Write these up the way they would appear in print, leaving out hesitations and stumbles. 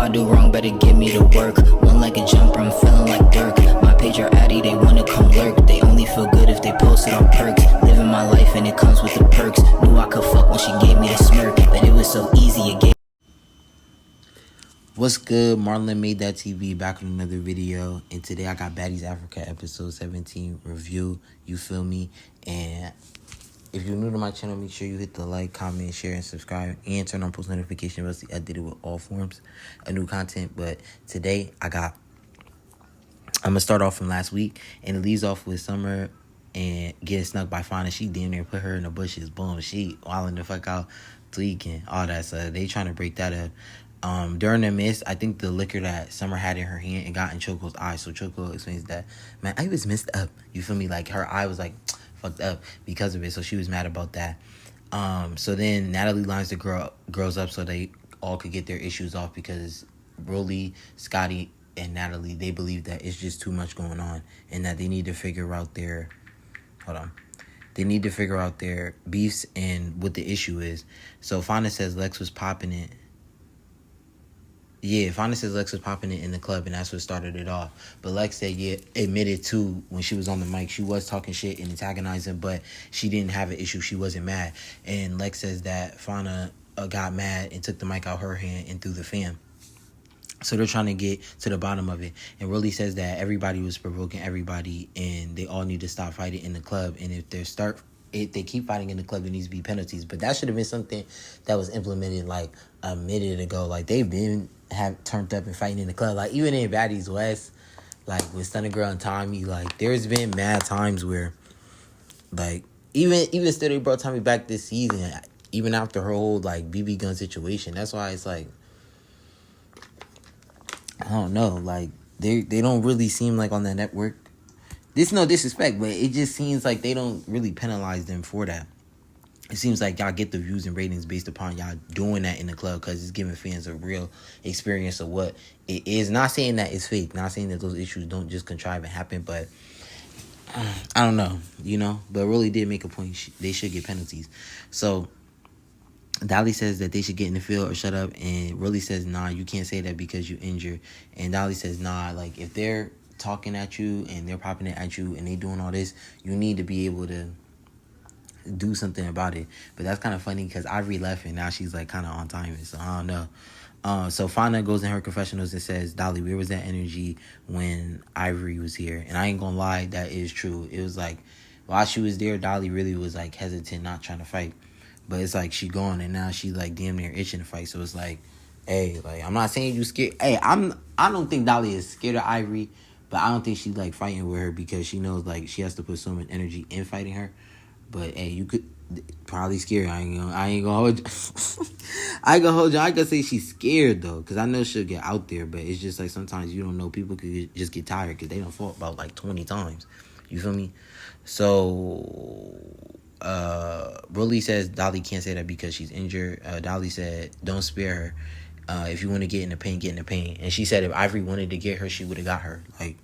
I do wrong, better give me the work. One like a jumper, I'm feeling like Dirk. My page are addy, they wanna come lurk. They only feel good if they post it on perks. Living my life and it comes with the perks. Knew I could fuck when she gave me the smirk, but it was so easy, it gave. What's good? MarlonmadethatTV back with another video, and today I got Baddies Africa episode 17 review. You feel me? And if you're new to my channel, make sure you hit the like, comment, share, and subscribe, and turn on post notification bells. I did it with all forms of new content, but today I'm gonna start off from last week, and it leads off with Summer and getting snuck by Fauna. She damn near put her in the bushes. Boom, she wilding the fuck out, tweaking, all that. So they trying to break that up. During the miss, I think the liquor that Summer had in her hand, it got in Choco's eye. So Choco explains that, man, I was messed up. You feel me? Like her eye was like fucked up because of it. So she was mad about that. So then Natalie lines the girls up so they all could get their issues off, because Rolly, Scotty, and Natalie, they believe that it's just too much going on and that they need to figure out their beefs and what the issue is. So Fauna says Lex was popping it. Yeah, Fauna says Lex was popping it in the club, and that's what started it off. But Lex said, yeah, admitted too, when she was on the mic, she was talking shit and antagonizing, but she didn't have an issue. She wasn't mad. And Lex says that Fauna got mad and took the mic out her hand and threw the fan. So they're trying to get to the bottom of it. And Rolly says that everybody was provoking everybody, and they all need to stop fighting in the club. And if they keep fighting in the club, there needs to be penalties. But that should have been something that was implemented like a minute ago. Like they've been turned up and fighting in the club. Like even in Baddies West, like with Stunner Girl and Tommy, like there's been mad times where, like even still they brought Tommy back this season, even after her whole like BB gun situation. That's why it's like, I don't know, like they don't really seem like on that network. This no disrespect, but it just seems like they don't really penalize them for that. It seems like y'all get the views and ratings based upon y'all doing that in the club, because it's giving fans a real experience of what it is. Not saying that it's fake, not saying that those issues don't just contrive and happen, but I don't know, you know. But really did make a point. They should get penalties. So Dolly says that they should get in the field or shut up, and Rolly says, nah, you can't say that because you injured. And Dolly says, nah, like if they're talking at you and they're popping it at you and they doing all this, you need to be able to do something about it. But that's kind of funny because Ivory left and now she's like kind of on timing, so I don't know. So Fauna goes in her confessionals and says, Dolly, where was that energy when Ivory was here? And I ain't gonna lie, that is true. It was like while she was there, Dolly really was like hesitant, not trying to fight. But it's like she gone and now she like damn near itching to fight. So it's like, hey, like I'm not saying you scared. Hey, I don't think Dolly is scared of Ivory, but I don't think she's like fighting with her because she knows like she has to put so much energy in fighting her. But hey, you could probably scare her. I ain't gonna hold you. I ain't gonna hold you. I can say she's scared though, because I know she'll get out there. But it's just like sometimes you don't know. People could just get tired because they done fought about like 20 times. You feel me? So Rolly says Dolly can't say that because she's injured. Dolly said, don't spare her. If you want to get in the pain, get in the pain. And she said if Ivory wanted to get her, she would have got her. Like,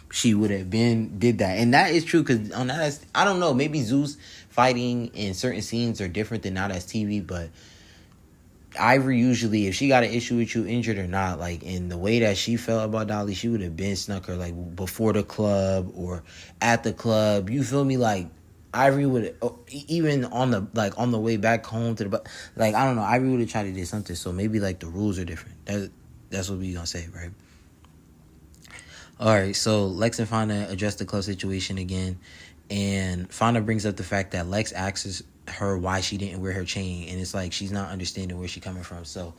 she would have did that. And that is true, because on that, I don't know, maybe Zeus fighting in certain scenes are different than now that's TV, but Ivory usually, if she got an issue with you, injured or not, like in the way that she felt about Dolly, she would have been snuck her like before the club or at the club. You feel me? Like Ivory would even on the way back home to the, like, I don't know, Ivory would have tried to do something. So maybe like the rules are different. That's what we gonna say, right? All right, so Lex and Fauna address the club situation again, and Fauna brings up the fact that Lex asks her why she didn't wear her chain, and it's like she's not understanding where she's coming from. So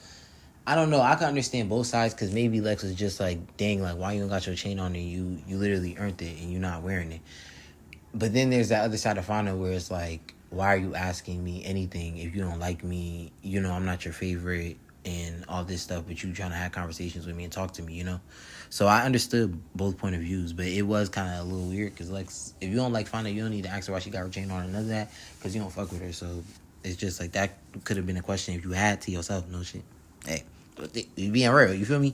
I don't know. I can understand both sides, because maybe Lex was just like, dang, like why you don't got your chain on and you literally earned it and you're not wearing it. But then there's that other side of Fauna where it's like, why are you asking me anything if you don't like me? You know, I'm not your favorite and all this stuff, but you trying to have conversations with me and talk to me, you know? So I understood both point of views, but it was kind of a little weird, because like, if you don't like Fauna, you don't need to ask her why she got her chain on and none of that, because you don't fuck with her. So it's just like, that could have been a question if you had to yourself. No shit. Hey, you being real, you feel me?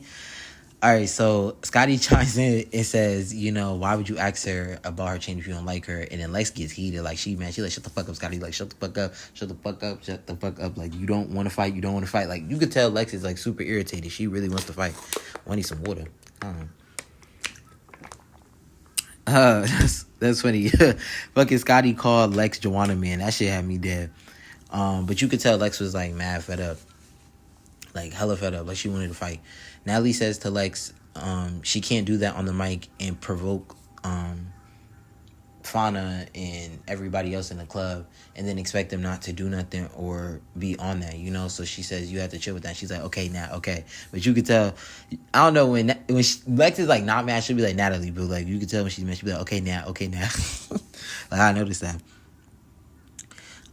All right, so Scotty chimes in and says, you know, why would you ask her about her change if you don't like her? And then Lex gets heated. Like, she like, shut the fuck up, Scotty. Like, shut the fuck up, shut the fuck up, shut the fuck up. Like, you don't want to fight, you don't want to fight. Like, you could tell Lex is, like, super irritated. She really wants to fight. I need some water. I don't know. That's funny. Fucking Scotty called Lex Joanna Man. That shit had me dead. But you could tell Lex was, like, mad fed up. Like, hella fed up. Like, she wanted to fight. Natalie says to Lex, she can't do that on the mic and provoke Fauna and everybody else in the club and then expect them not to do nothing or be on that, you know? So she says, you have to chill with that. She's like, okay, now, okay. But you could tell, I don't know, when Lex is, like, not mad, she'll be like, Natalie, but, like, you could tell when she's mad, she'll be like, okay, now, okay, now. Like, I noticed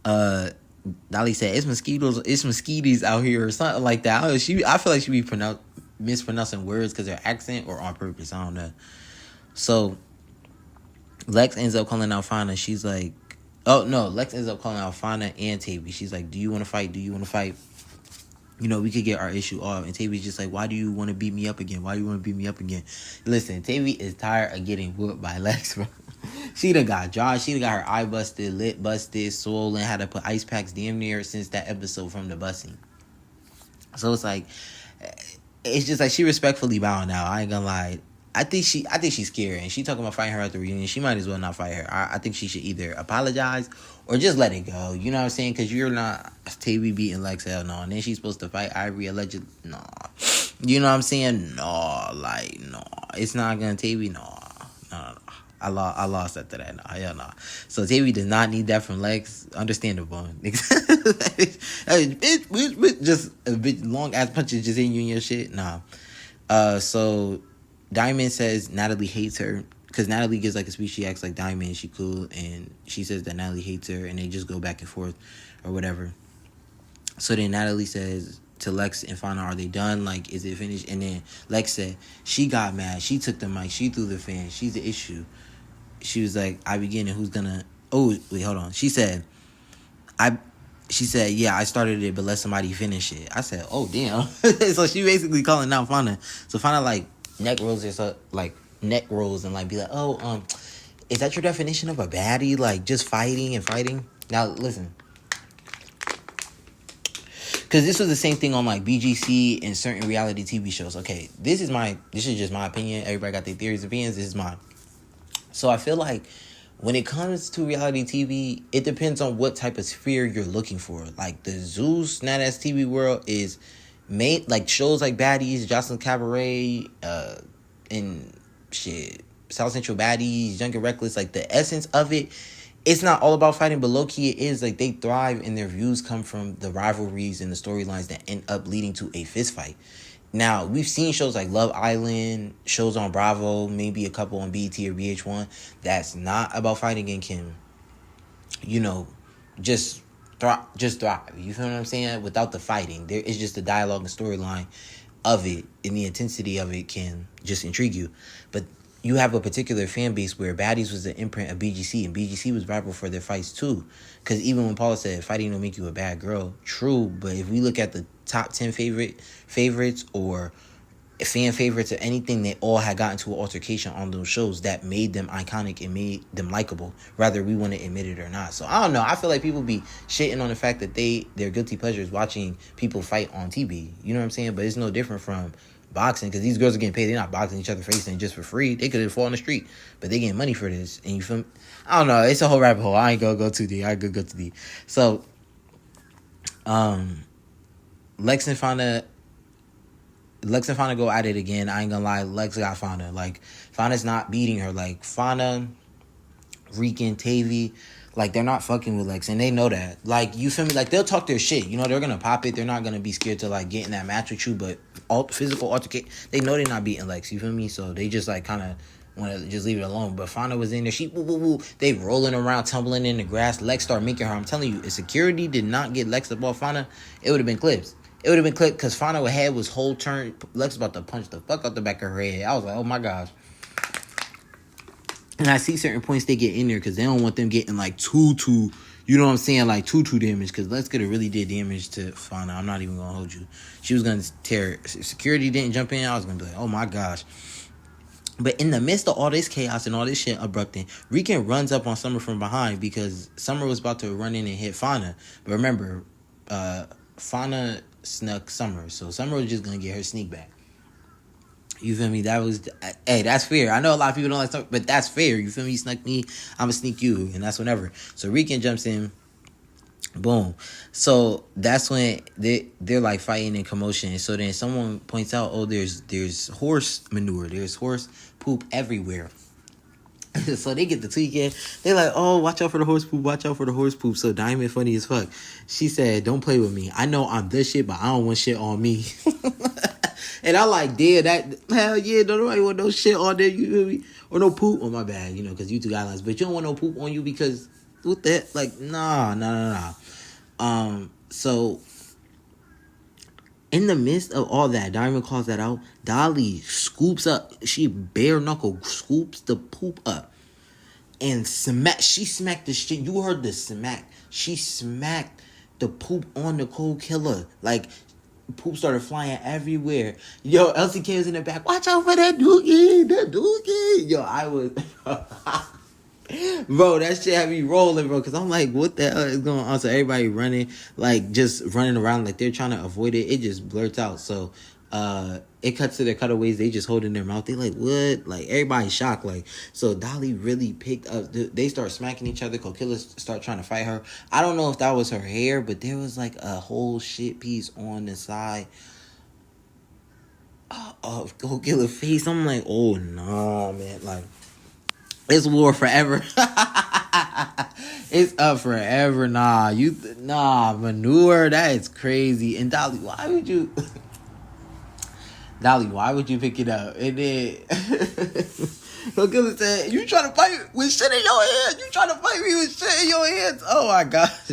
that. Dolly said, it's mosquitoes out here or something like that. I feel like she be mispronouncing words because of her accent or on purpose. I don't know. So Lex ends up calling out Fauna. She's like, oh no, Lex ends up calling out Fauna and Tavy. She's like, do you want to fight? Do you want to fight? You know, we could get our issue off. And Tavy's just like, why do you want to beat me up again? Why do you want to beat me up again? Listen, Tavy is tired of getting whooped by Lex, bro. She done got Josh. She done got her eye busted, lip busted, swollen, had to put ice packs damn near since that episode from the busing. So it's like, it's just like she respectfully bowing out. I ain't gonna lie. I think she's scared, and she talking about fighting her at the reunion. She might as well not fight her. I think she should either apologize or just let it go. You know what I'm saying? Because you're not Tavy beating Lex, hell no. And then she's supposed to fight Ivory allegedly. No. You know what I'm saying? No, like, no. It's not gonna Tavy, no. No. I lost after that. No, hell no. So Tavy does not need that from Lex. Understandable. Just a bit long ass punches just in you and your shit. Nah. So Diamond says Natalie hates her because Natalie gives like a speech. She acts like Diamond. She cool, and she says that Natalie hates her, and they just go back and forth or whatever. So then Natalie says to Lex and Fauna, are they done? Like, is it finished? And then Lex said she got mad. She took the mic. She threw the fan. She's the issue. She was like, I begin, and who's gonna... Oh, wait, hold on. She said, yeah, I started it, but let somebody finish it. I said, oh, damn. So she basically calling out Fauna. So Fauna, like, neck rolls and, like, be like, oh, is that your definition of a baddie? Like, just fighting and fighting? Now, listen. Because this was the same thing on, like, BGC and certain reality TV shows. Okay, this is just my opinion. Everybody got their theories, opinions. This is mine. So I feel like when it comes to reality TV, it depends on what type of sphere you're looking for. Like the Zeus Nat-ass TV world is made like shows like Baddies, Jocelyn Cabaret, and shit, South Central Baddies, Young and Reckless. Like the essence of it, it's not all about fighting, but low key it is. Like they thrive and their views come from the rivalries and the storylines that end up leading to a fist fight. Now, we've seen shows like Love Island, shows on Bravo, maybe a couple on BET or VH1 that's not about fighting and can, you know, just thrive. You feel what I'm saying? Without the fighting. There is just the dialogue and storyline of it, and the intensity of it can just intrigue you. But you have a particular fan base where Baddies was the imprint of BGC, and BGC was rival for their fights too. Because even when Paula said fighting don't make you a bad girl, true, but if we look at the top 10 favorites or fan favorites or anything, they all had gotten to an altercation on those shows that made them iconic and made them likable, whether we want to admit it or not. So I don't know. I feel like people be shitting on the fact that their guilty pleasure is watching people fight on TV. You know what I'm saying? But it's no different from boxing, because these girls are getting paid. They're not boxing each other facing just for free. They could have fought on the street, but they getting money for this. And you feel me? I don't know. It's a whole rabbit hole. I ain't gonna go too deep. Go too deep. So, Lex and Fauna go at it again. I ain't gonna lie. Lex got Fauna. Like, Fauna's not beating her. Like, Fauna, Rican, Tavy, like, they're not fucking with Lex, and they know that. Like, you feel me? Like, they'll talk their shit. You know, they're gonna pop it. They're not gonna be scared to, like, get in that match with you, but physical altercation, they know they're not beating Lex. You feel me? So they just, like, kind of want to just leave it alone. But Fauna was in there. She, woo, woo, woo. They rolling around, tumbling in the grass. Lex started making her. I'm telling you, if security did not get Lex above Fauna, it would have been clips. It would have been clipped because Fauna head was whole turn. Lex was about to punch the fuck out the back of her head. I was like, oh my gosh. And I see certain points they get in there because they don't want them getting like too you know what I'm saying, like 2-2 damage, because Lex could have really did damage to Fauna. I'm not even gonna hold you. She was gonna tear. Security didn't jump in. I was gonna be like, oh my gosh. But in the midst of all this chaos and all this shit abrupting, Rican runs up on Summer from behind because Summer was about to run in and hit Fauna. But remember, Fauna snuck Summer, so Summer was just gonna get her sneak back. You feel me? That was, hey, that's fair. I know a lot of people don't like stuff, but that's fair. You feel me? You snuck me, I'm gonna sneak you, and that's whatever. So Rican jumps in. Boom. So that's when they're like fighting in commotion. So then someone points out, oh, there's horse manure, there's horse poop everywhere. So they get the tweaking. They're like, oh, watch out for the horse poop, watch out for the horse poop. So Diamond funny as fuck. She said, don't play with me. I know I'm this shit, but I don't want shit on me. And I like, damn, that, hell yeah, don't nobody want no shit on there, you feel me? Or no poop on my bad, you know, because YouTube guidelines. But you don't want no poop on you because, what the heck? Like, nah. So in the midst of all that, Diamond calls that out. Dolly scoops up. She bare knuckle scoops the poop up and she smacked the shit. You heard the smack. She smacked the poop on the cold killer. Like, poop started flying everywhere. Yo, LCK was in the back. Watch out for that dookie. Yo, I was. Bro, that shit had me rolling, bro, because I'm like, what the hell is going on? So everybody running, like, just running around like they're trying to avoid it. It just blurts out. So it cuts to their cutaways. They just holding their mouth. They like, what? Like, everybody's shocked. Like, so Dolly really picked up. They start smacking each other. Kokilla start trying to fight her. I don't know if that was her hair, but there was like a whole shit piece on the side of Kokilla's face. I'm like, oh, no, man. Like, it's war forever. It's up forever. Nah, manure. That is crazy. And Dolly, why would you pick it up? And then Kokilla said, you trying to fight with shit in your hands? You trying to fight me with shit in your hands? Oh my gosh.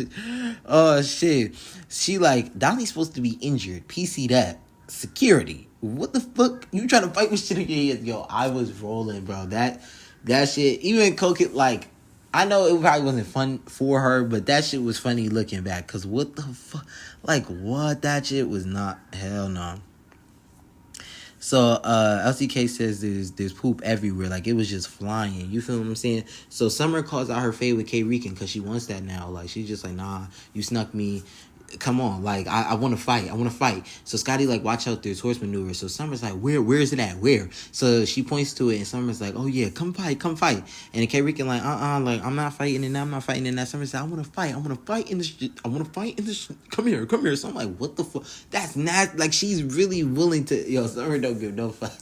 Oh shit. She like, Dolly's supposed to be injured. PC that. Security. What the fuck? You trying to fight with shit in your hands? Yo, I was rolling, bro. That shit, even Coke, like, I know it probably wasn't fun for her, but that shit was funny looking back. Because what the fuck? Like, what? That shit was not, hell no. So, LCK says there's poop everywhere. Like, it was just flying. You feel what I'm saying? So, Summer calls out her fade with K Rican because she wants that now. Like, she's just like, nah, you snuck me. Come on, like, I want to fight. So Scotty like, watch out, there's horse manure. So Summer's like, where is it at? Where? So she points to it, and Summer's like, oh yeah, come fight. And K Rican like, like, I'm not fighting in that. Summer's like, I want to fight in this shit. Come here. So I'm like, what the fuck? That's not, like, she's really willing to, yo, Summer don't give no fuck.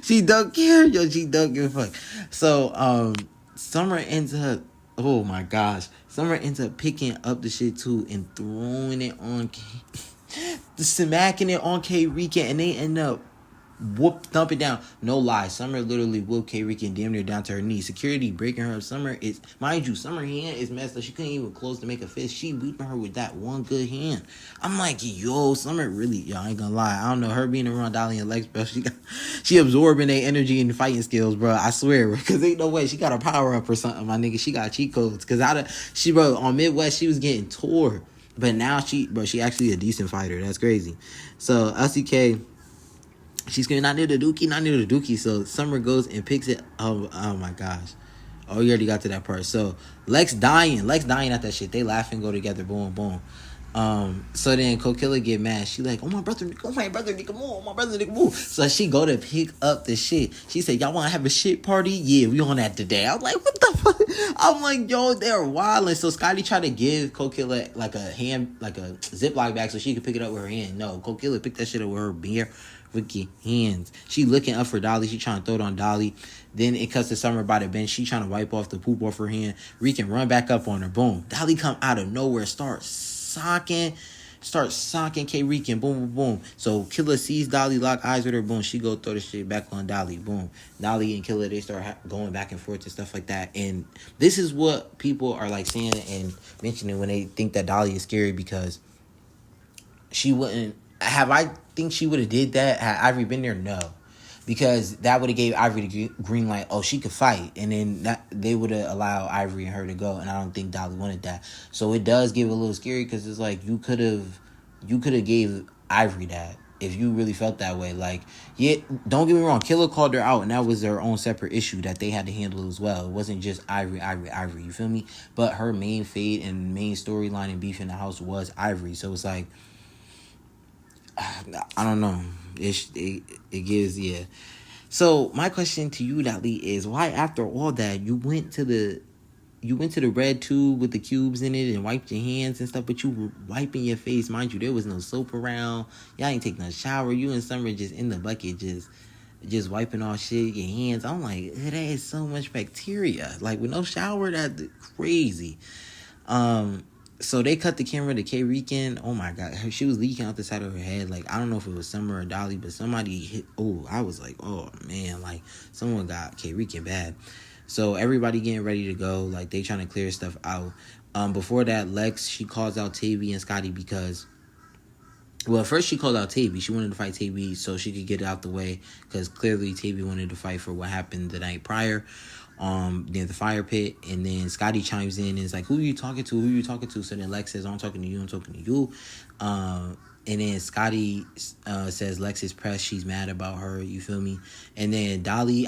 She don't care, yo, she don't give a fuck. So Summer ends up, oh my gosh. Summer ends up picking up the shit too and throwing it on smacking it on K Rican, and they end up thump it down. No lie, Summer literally whooped K Rican damn near down to her knees. Security breaking her up. Summer is, mind you, Summer hand is messed up. She couldn't even close to make a fist. She beating her with that one good hand. I'm like, yo, Summer really, yo, I ain't gonna lie. I don't know, her being around Dolly and Lex, bro, she absorbing their energy and fighting skills, bro. I swear, because ain't no way she got a power up or something, my nigga. She got cheat codes. Because bro, on Midwest, she was getting tore. But now she actually a decent fighter. That's crazy. So LCK, she's screaming, not near the dookie. So Summer goes and picks it. Oh my gosh. Oh, you already got to that part. So Lex dying at that shit. They laugh and go together. Boom, boom. So then Kokilla get mad. She like, oh my brother, nigga, move. So she go to pick up the shit. She said, y'all want to have a shit party? Yeah, we on that today. I'm like, what the fuck? I'm like, yo, they're wildin'. So Scotty tried to give Kokilla like a Ziploc bag so she could pick it up with her hand. No, Kokilla picked that shit up with her bare freaking hands. She looking up for Dolly. She trying to throw it on Dolly. Then it cuts to Summer by the bench. She trying to wipe off the poop off her hand. Rican run back up on her. Boom. Dolly come out of nowhere. Start socking K Rican. Boom, boom, boom. So Killer sees Dolly, lock eyes with her. Boom. She go throw the shit back on Dolly. Boom. Dolly and Killer, they start going back and forth and stuff like that. And this is what people are like saying and mentioning when they think that Dolly is scary, because she wouldn't. Think she would have did that? Had Ivory been there? No. because that would have gave Ivory the green light. Oh, she could fight, and then they would have allowed Ivory and her to go. And I don't think Dolly wanted that. So it does give a little scary because it's like you could have gave Ivory that if you really felt that way. Like, yeah, don't get me wrong, Killer called her out, and that was their own separate issue that they had to handle as well. It wasn't just Ivory. You feel me? But her main fate and main storyline and beef in the house was Ivory. So it's like, I don't know. It gives, yeah. So my question to you, Dolly, is why after all that you went to the red tube with the cubes in it and wiped your hands and stuff, but you were wiping your face, mind you, there was no soap around. Y'all ain't taking a shower. You and Summer just in the bucket, just wiping off shit, your hands. I'm like, that is so much bacteria. Like with no shower, that's crazy. So they cut the camera to K Rican. Oh my god, she was leaking out the side of her head. Like, I don't know if it was Summer or Dolly, but somebody hit. Oh, I was like, oh man, like someone got K Rican bad. So everybody getting ready to go. Like, they trying to clear stuff out. Before that, Lex, she calls out Tavy and Scotty because, well, first she called out Tavy. She wanted to fight Tavy so she could get it out the way, because clearly Tavy wanted to fight for what happened the night prior, near the fire pit. And then Scotty chimes in and is like, who are you talking to? So then Lex says, I'm talking to you. And then Scotty says Lex is pressed. She's mad about her. You feel me? And then Dolly,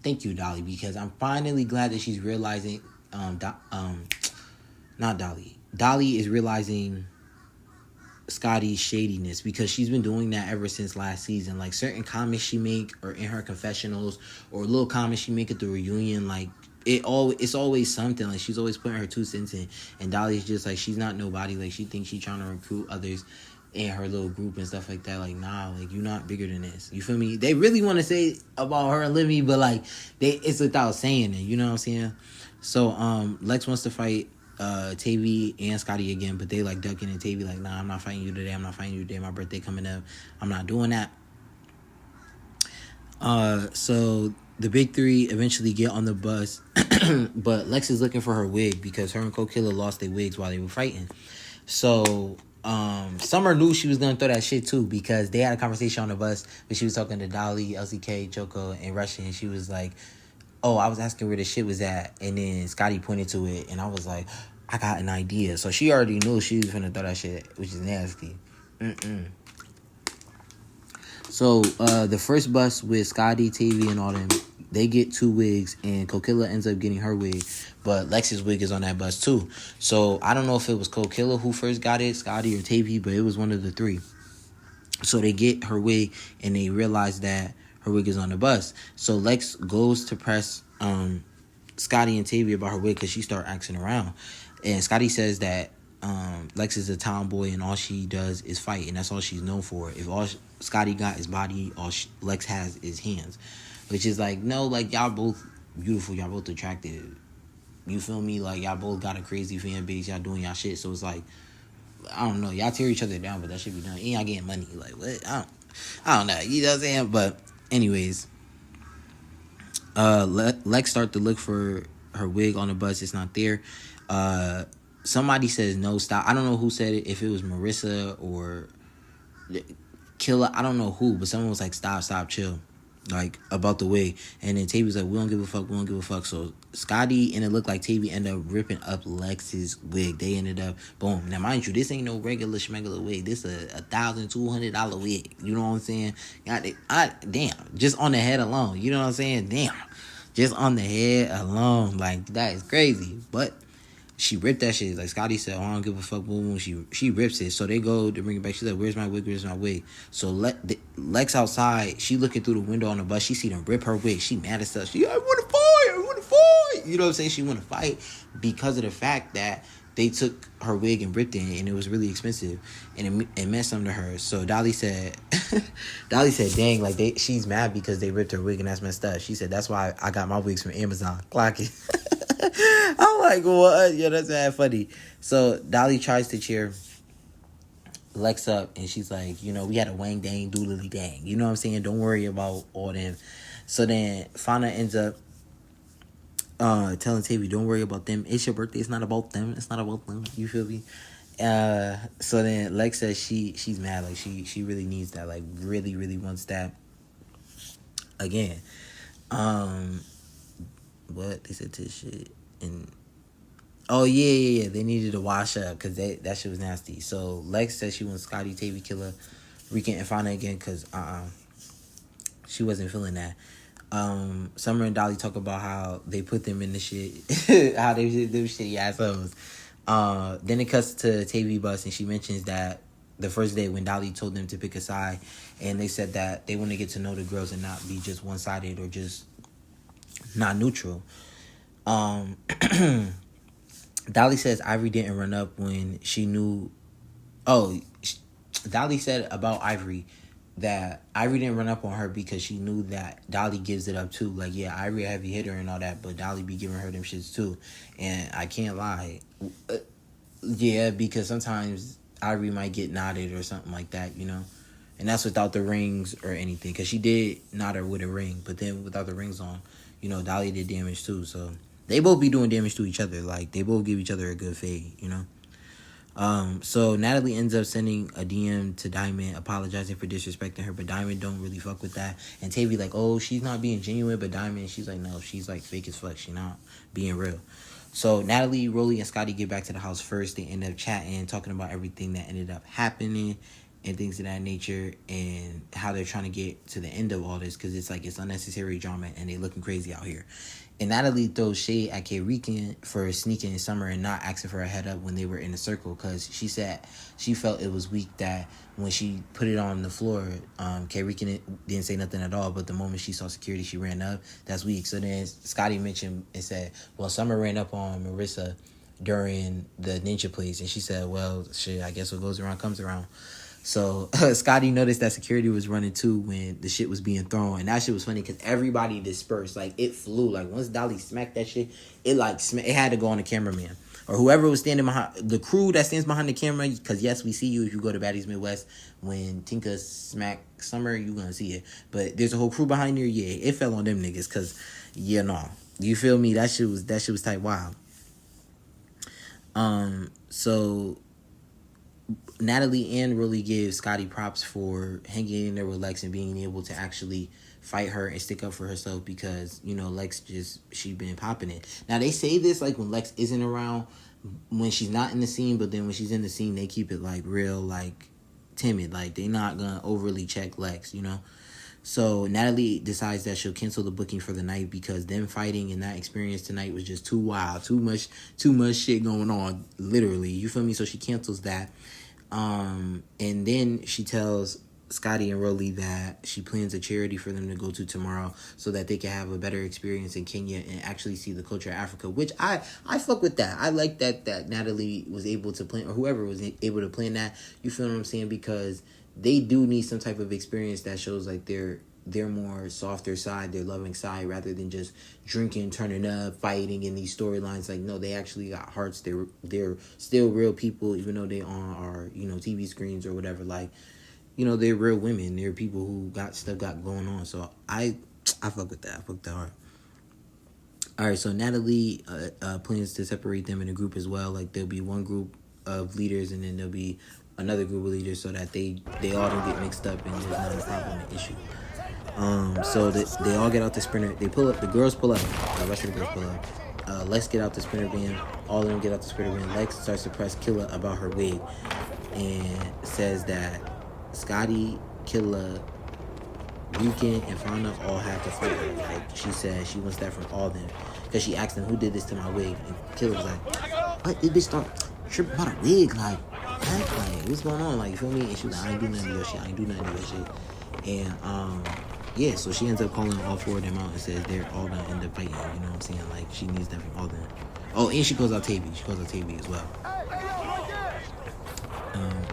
thank you, Dolly, because I'm finally glad that she's realizing, not Dolly. Dolly is realizing Scotty's shadiness, because she's been doing that ever since last season. Like, certain comments she make, or in her confessionals, or little comments she make at the reunion, like, it's always something. Like, she's always putting her 2 cents in, and Dolly's just like, she's not nobody. Like, she thinks she's trying to recruit others in her little group and stuff like that. Like, nah, like, you're not bigger than this. You feel me? They really want to say about her and Livy, but like, it's without saying it. You know what I'm saying? So Lex wants to fight Tavy and Scotty again, but they like ducking, and Tavy like, nah, I'm not fighting you today. My birthday coming up. I'm not doing that. So the big three eventually get on the bus, but Lex is looking for her wig because her and Killer lost their wigs while they were fighting. So Summer knew she was gonna throw that shit too, because they had a conversation on the bus, but she was talking to Dolly, LCK, Choco, and Russian, and she was like, oh, I was asking where the shit was at, and then Scotty pointed to it, and I was like, I got an idea. So she already knew she was gonna throw that shit, which is nasty. So the first bus with Scotty, Tavy, and all them, they get 2 wigs, and Kokilla ends up getting her wig, but Lex's wig is on that bus too. So I don't know if it was Kokilla who first got it, Scotty or Tavy, but it was one of the 3. So they get her wig, and they realize that her wig is on the bus. So Lex goes to press Scotty and Tavy about her wig, because she started asking around. And Scotty says that Lex is a tomboy, and all she does is fight, and that's all she's known for. If all Scotty got is body, all Lex has is hands. Which is like, no, like, y'all both beautiful, y'all both attractive. You feel me? Like, y'all both got a crazy fan base, y'all doing y'all shit. So it's like, I don't know, y'all tear each other down, but that should be done. And y'all getting money. Like, what? I don't know. You know what I'm saying? But anyways, Lex start to look for her wig on the bus. It's not there. Somebody says, no, stop. I don't know who said it, if it was Marissa or Killer. I don't know who, but someone was like, stop, chill, like, about the wig. And then Tavy was like, we don't give a fuck. So Scotty, and it looked like Tavy ended up ripping up Lex's wig. They ended up, boom. Now, mind you, this ain't no regular schmegular wig. This a $1,200 wig. You know what I'm saying? Damn, just on the head alone. You know what I'm saying? Damn, just on the head alone. Like, that is crazy. But she ripped that shit. Like, Scotty said, oh, I don't give a fuck, boom. She rips it. So they go to bring it back. She's like, where's my wig? So Lex outside, she looking through the window on the bus. She see them rip her wig. She mad as stuff. She, I want to fight. You know what I'm saying? She want to fight because of the fact that they took her wig and ripped it, and it was really expensive, and it meant something to her. So Dolly said, dang, like, she's mad because they ripped her wig, and that's messed up. She said, that's why I got my wigs from Amazon. Clock it. I'm like, what? Yeah, that's mad funny. So Dolly tries to cheer Lex up, and she's like, you know, we had a wang dang doodly dang. You know what I'm saying? Don't worry about all them. So then Fauna ends up telling Tavy, don't worry about them. It's your birthday. It's not about them. You feel me? So then Lex says she's mad. Like, she really needs that. Like, really, really wants that. again. What they said to this shit and oh yeah. They needed to wash up because that shit was nasty. So Lex said she wants Scotty, Tavy, Killer, Rika, and Fauna again because she wasn't feeling that. Summer and Dolly talk about how they put them in the shit, how they did them shitty assholes. Then it cuts to Tavy Bus and she mentions that the first day when Dolly told them to pick a side, and they said that they want to get to know the girls and not be just one sided or just not neutral. Dolly says Ivory didn't run up when she knew. Dolly said about Ivory that Ivory didn't run up on her because she knew that Dolly gives it up too. Like, yeah, Ivory a heavy hitter and all that, but Dolly be giving her them shits too. And I can't lie. Yeah, because sometimes Ivory might get knotted or something like that, you know? And that's without the rings or anything. Because she did knot her with a ring, but then without the rings on, you know, Dolly did damage too. So they both be doing damage to each other. Like, they both give each other a good fade, you know? So Natalie ends up sending a DM to Diamond apologizing for disrespecting her, but Diamond don't really fuck with that. And Tavy like, oh, she's not being genuine, but Diamond, she's like, no, she's like fake as fuck. She's not being real. So Natalie, Rolly, and Scotty get back to the house first. They end up chatting, talking about everything that ended up happening and things of that nature and how they're trying to get to the end of all this because it's like it's unnecessary drama and they looking crazy out here. And Natalie throws shade at K-Rican for sneaking in Summer and not asking for a head up when they were in the circle because she said she felt it was weak that when she put it on the floor, K-Rican didn't say nothing at all, but the moment she saw security, she ran up. That's weak. So then Scotty mentioned and said, well, Summer ran up on Marissa during the ninja plays, and she said, well, shit, I guess what goes around comes around. So Scotty noticed that security was running too when the shit was being thrown. And that shit was funny because everybody dispersed. Like, it flew. Like, once Dolly smacked that shit, it had to go on the cameraman. Or whoever was standing behind, the crew that stands behind the camera. Because, yes, we see you if you go to Baddies Midwest. When Tinka smack Summer, you going to see it. But there's a whole crew behind there. Yeah, it fell on them niggas because, yeah, no. You feel me? That shit was tight wild. So Natalie and Rolly give Scotty props for hanging in there with Lex and being able to actually fight her and stick up for herself because, you know, Lex she been popping it. Now, they say this, like, when Lex isn't around, when she's not in the scene, but then when she's in the scene, they keep it, like, real, like, timid. Like, they not gonna overly check Lex, you know? So Natalie decides that she'll cancel the booking for the night because them fighting and that experience tonight was just too wild, too much shit going on, literally. You feel me? So she cancels that. And then she tells Scotty and Rolly that she plans a charity for them to go to tomorrow so that they can have a better experience in Kenya and actually see the culture of Africa, which I fuck with that. I like that Natalie was able to plan, or whoever was able to plan that. You feel what I'm saying? Because they do need some type of experience that shows like their more softer side, their loving side, rather than just drinking, turning up, fighting in these storylines. Like, no, they actually got hearts. They're still real people, even though they on our, you know, TV screens or whatever. Like, you know, they're real women. They're people who got going on. So I fuck with that. I fuck that hard. All right, so Natalie plans to separate them in a group as well. Like, there'll be one group of leaders and then there'll be another group of leaders so that they all don't get mixed up and there's not a problem, an issue. So they all get out the Sprinter. They pull up. The girls pull up. The rest of the girls pull up. Lex get out the Sprinter van. All of them get out the Sprinter van. Lex starts to press Killa about her wig and says that Scotty, Killa, Rican, and Fauna all have to fight her. Like, she said she wants that from all of them. Because she asked them, who did this to my wig? And Killa was like, what? This bitch start tripping about a wig? Like, what? Like, what's going on? Like, you feel me? And she was like, I ain't do nothing to your shit. I ain't do nothing to your shit. And, yeah, so she ends up calling all four of them out and says they're all gonna end up fighting. You know what I'm saying? Like, she needs them from all of them. Oh, and she calls out Tavy. She calls out Tavy as well.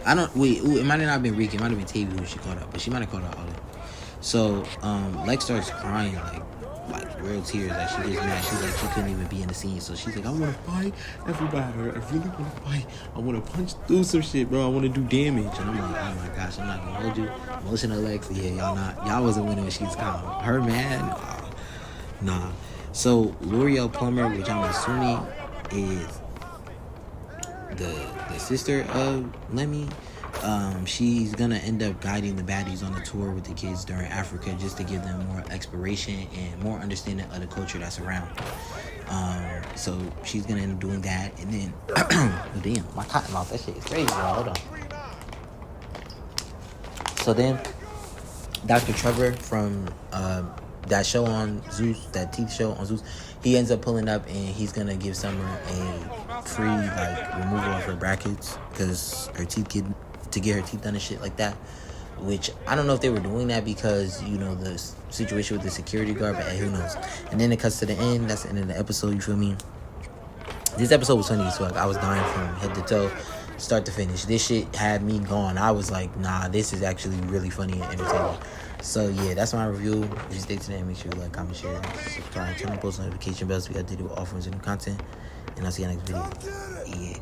It might have not been Ricky. It might have been Tavy who she called out, but she might have called out all of them. So, Lex starts crying, like real tears. Like, she gets mad. She's like, she couldn't even be in the scene. So she's like, I want to fight everybody. I really want to fight. I want to punch through some shit, bro. I want to do damage. And I'm like, oh my gosh, I'm not going to hold you. Emotional Lex, yeah, y'all wasn't winning when she was calm. Her, man, nah. So, L'Oreal Plumber, which I'm assuming is the sister of Lemmy, She's gonna end up guiding the baddies on a tour with the kids during Africa, just to give them more exploration and more understanding of the culture that's around. So she's gonna end up doing that, and then damn, my cotton mouth, that shit is crazy, bro. Hold on. So then Dr. Trevor from that show on Zeus, that teeth show on Zeus, he ends up pulling up, and he's gonna give Summer a free like removal of her brackets because her teeth to get her teeth done and shit like that. Which I don't know if they were doing that because, you know, the situation with the security guard, but hey, who knows. And then it cuts to the end. That's the end of the episode, you feel me? This episode was funny as fuck. I was dying from head to toe, start to finish. This shit had me gone. I was like, nah, this is actually really funny and entertaining. So yeah, that's my review. If you stay to the end, make sure you like, comment, share, subscribe, turn on post notification bells to be updated with all forms of new content. And I'll see you next video. Yeah.